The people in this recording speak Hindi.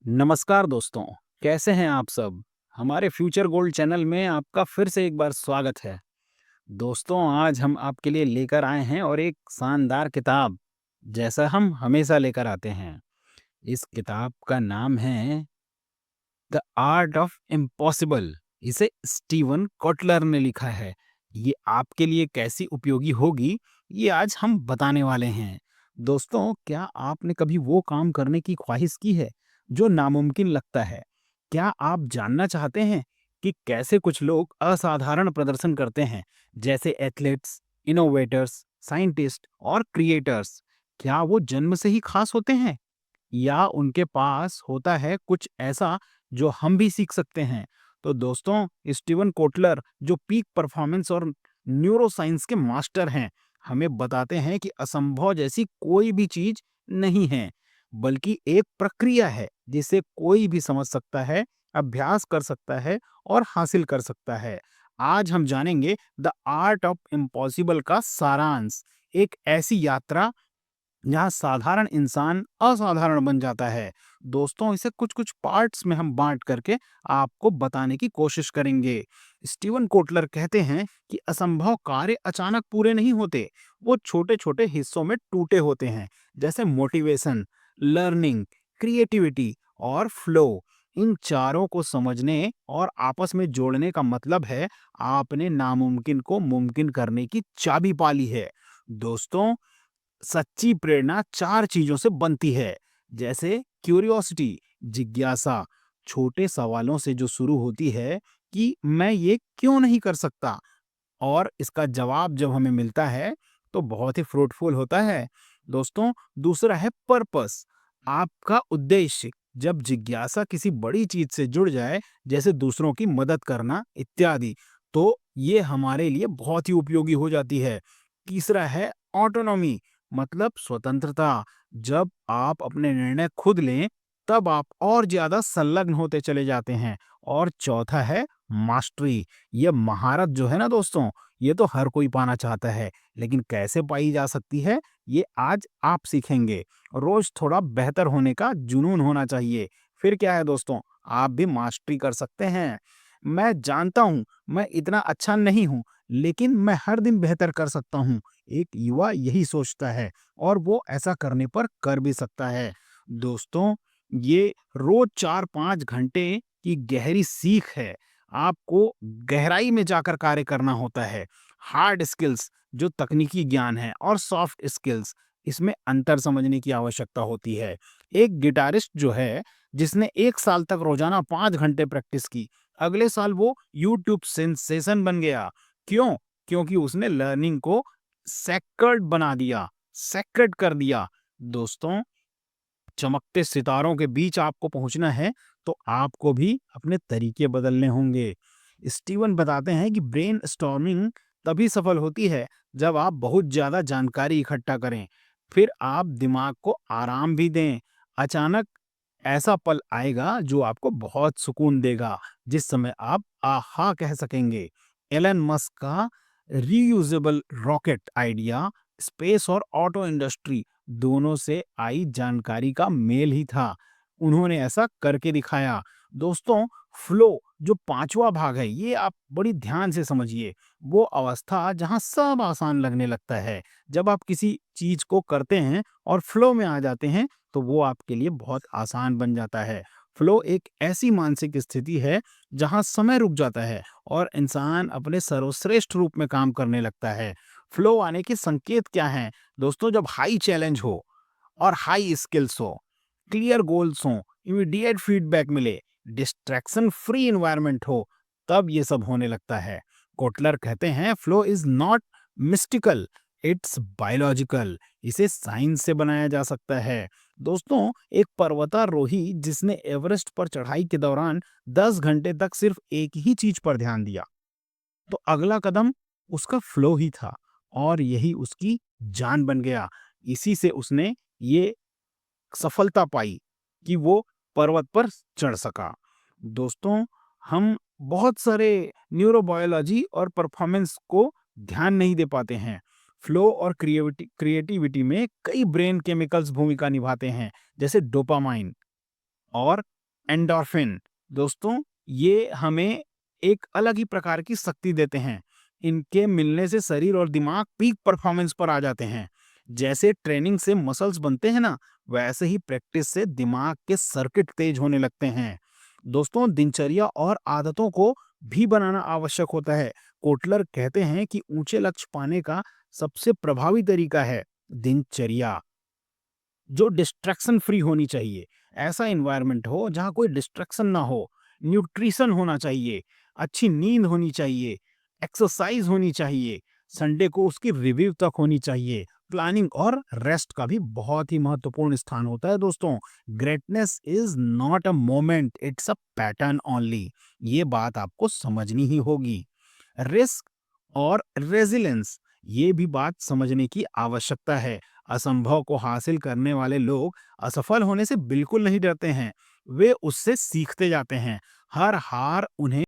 नमस्कार दोस्तों, कैसे हैं आप सब? हमारे फ्यूचर गोल्ड चैनल में आपका फिर से एक बार स्वागत है। दोस्तों, आज हम आपके लिए लेकर आए हैं और एक शानदार किताब, जैसा हम हमेशा लेकर आते हैं। इस किताब का नाम है द आर्ट ऑफ इम्पॉसिबल। इसे स्टीवन कोटलर ने लिखा है। ये आपके लिए कैसी उपयोगी होगी, ये आज हम बताने वाले हैं। दोस्तों, क्या आपने कभी वो काम करने की ख्वाहिश की है जो नामुमकिन लगता है? क्या आप जानना चाहते हैं कि कैसे कुछ लोग असाधारण प्रदर्शन करते हैं, जैसे एथलीट्स, इनोवेटर्स, साइंटिस्ट और क्रिएटर्स? क्या वो जन्म से ही खास होते हैं या उनके पास होता है कुछ ऐसा जो हम भी सीख सकते हैं? तो दोस्तों, स्टीवन कोटलर जो पीक परफॉर्मेंस और न्यूरोसाइंस के मास्टर हैं, हमें बताते हैं कि असंभव जैसी कोई भी चीज नहीं है, बल्कि एक प्रक्रिया है जिसे कोई भी समझ सकता है, अभ्यास कर सकता है और हासिल कर सकता है। आज हम जानेंगे द आर्ट ऑफ इम्पॉसिबल का सारांश, एक ऐसी यात्रा जहाँ साधारण इंसान असाधारण बन जाता है। दोस्तों, इसे कुछ-कुछ पार्ट्स में हम बाँट करके आपको बताने की कोशिश करेंगे। स्टीवन कोटलर कहते हैं कि असंभव कार्य अचानक पूरे नहीं होते, वो छोटे-छोटे हिस्सों में टूटे होते हैं, जैसे मोटिवेशन, लर्निंग, क्रिएटिविटी और फ्लो। इन चारों को समझने और आपस में जोड़ने का मतलब है आपने नामुमकिन को मुमकिन करने की चाबी पा ली है। दोस्तों, सच्ची प्रेरणा 4 चीज़ों से बनती है, जैसे क्यूरियोसिटी, जिज्ञासा, छोटे सवालों से जो शुरू होती है कि मैं ये क्यों नहीं कर सकता? और इसका जवाब जब हमें मिलता है, तो बहुत ही फ्रूटफुल होता है। दोस्तों, दूसरा है पर्पस, आपका उद्देश्य। जब जिज्ञासा किसी बड़ी चीज़ से जुड़ जाए, जैसे दूसरों की मदद करना इत्यादि, तो ये हमारे लिए बहुत ही उपयोगी हो जाती है। तीसरा है ऑटोनॉमी, मतलब स्वतंत्रता। जब आप अपने निर्णय खुद लें, तब आप और ज़्यादा संलग्न होते चले जाते हैं। और चौथा है मास्टरी, ये महारत जो है ना दोस्तों, ये तो हर कोई पाना चाहता है, लेकिन कैसे पाई जा सकती है, ये आज आप सीखेंगे। रोज थोड़ा बेहतर होने का जुनून होना चाहिए, फिर क्या है दोस्तों, आप भी मास्टरी कर सकते हैं। मैं जानता हूँ मैं इतना अच्छा नहीं हूँ, लेकिन मैं हर दिन बेहतर कर सकता हूँ। एक युवा यही सोचता है और वो ऐसा करने पर कर भी सकता है। दोस्तों, ये रोज 4-5 घंटे की गहरी सीख है। आपको गहराई में जाकर कार्य करना होता है। हार्ड स्किल्स जो तकनीकी ज्ञान है और सॉफ्ट स्किल्स, इसमें अंतर समझने की आवश्यकता होती है। एक गिटारिस्ट जो है, जिसने 1 साल तक रोजाना 5 घंटे प्रैक्टिस की, अगले साल वो यूट्यूब सेंसेशन बन गया। क्यों? क्योंकि उसने लर्निंग को सेक्रेड कर दिया। दोस्तों, चमकते सितारों के बीच आपको पहुंचना है, तो आपको भी अपने तरीके बदलने होंगे। स्टीवन बताते हैं कि ब्रेन स्टॉर्मिंग तभी सफल होती है जब आप बहुत ज्यादा जानकारी इकट्ठा करें, फिर आप दिमाग को आराम भी दें। अचानक ऐसा पल आएगा जो आपको बहुत सुकून देगा, जिस समय आप आहा कह सकेंगे। एलन मस्क का रीयूजेबल रॉकेट आइडिया स्पेस और ऑटो इंडस्ट्री दोनों से आई जानकारी का मेल ही था। उन्होंने ऐसा करके दिखाया। दोस्तों, फ्लो जो पांचवा भाग है, ये आप बड़ी ध्यान से समझिए। वो अवस्था जहां सब आसान लगने लगता है। जब आप किसी चीज को करते हैं और फ्लो में आ जाते हैं, तो वो आपके लिए बहुत आसान बन जाता है। फ्लो एक ऐसी मानसिक स्थिति है जहां समय रुक जाता है और इंसान अपने सर्वश्रेष्ठ रूप में काम करने लगता है। फ्लो आने के संकेत क्या हैं? दोस्तों, जब हाई चैलेंज हो और हाई स्किल्स हो, क्लियर गोल्स हो, इमीडिएट फीडबैक मिले, डिस्ट्रैक्शन फ्री एनवायरनमेंट हो, तब ये सब होने लगता है। कोटलर कहते हैं flow is not mystical, it's biological. इसे साइंस से बनाया जा सकता है। दोस्तों, एक पर्वतारोही जिसने एवरेस्ट पर चढ़ाई के दौरान 10 घंटे तक सिर्फ एक ही चीज पर ध्यान दिया, तो अगला कदम उसका फ्लो ही था और यही उसकी जान बन गया। इसी से उसने ये सफलता पाई कि वो पर्वत पर चढ़ सका। दोस्तों, हम बहुत सारे न्यूरोबायोलॉजी और परफॉर्मेंस को ध्यान नहीं दे पाते हैं। फ्लो और क्रिएटिविटी में कई ब्रेन केमिकल्स भूमिका निभाते हैं, जैसे डोपामाइन और एंडोर्फिन। दोस्तों, ये हमें एक अलग ही प्रकार की शक्ति देते हैं। इनके मिलने से शरीर और दिमाग पीक परफॉर्मेंस पर आ जाते हैं। जैसे ट्रेनिंग से मसल्स बनते हैं ना, वैसे ही प्रैक्टिस से दिमाग के सर्किट तेज होने लगते हैं। दोस्तों, दिनचर्या और आदतों को भी बनाना आवश्यक होता है। कोटलर कहते हैं कि ऊंचे लक्ष्य पाने का सबसे प्रभावी तरीका है दिनचर्या, जो डिस्ट्रैक्शन फ्री होनी चाहिए। ऐसा एनवायरनमेंट हो जहाँ कोई डिस्ट्रैक्शन ना हो, न्यूट्रिशन होना चाहिए, अच्छी नींद होनी चाहिए, एक्सरसाइज होनी चाहिए, संडे को उसकी रिव्यू तक होनी चाहिए। प्लानिंग और रेस्ट का भी बहुत ही महत्वपूर्ण स्थान होता है दोस्तों। Greatness is not a moment, it's a pattern only. ये बात आपको समझनी ही होगी। रिस्क और रेजिलेंस, ये भी बात समझने की आवश्यकता है। असंभव को हासिल करने वाले लोग असफल होने से बिल्कुल नहीं डरते हैं, वे उससे सीखते जाते हैं। हर हार उन्हें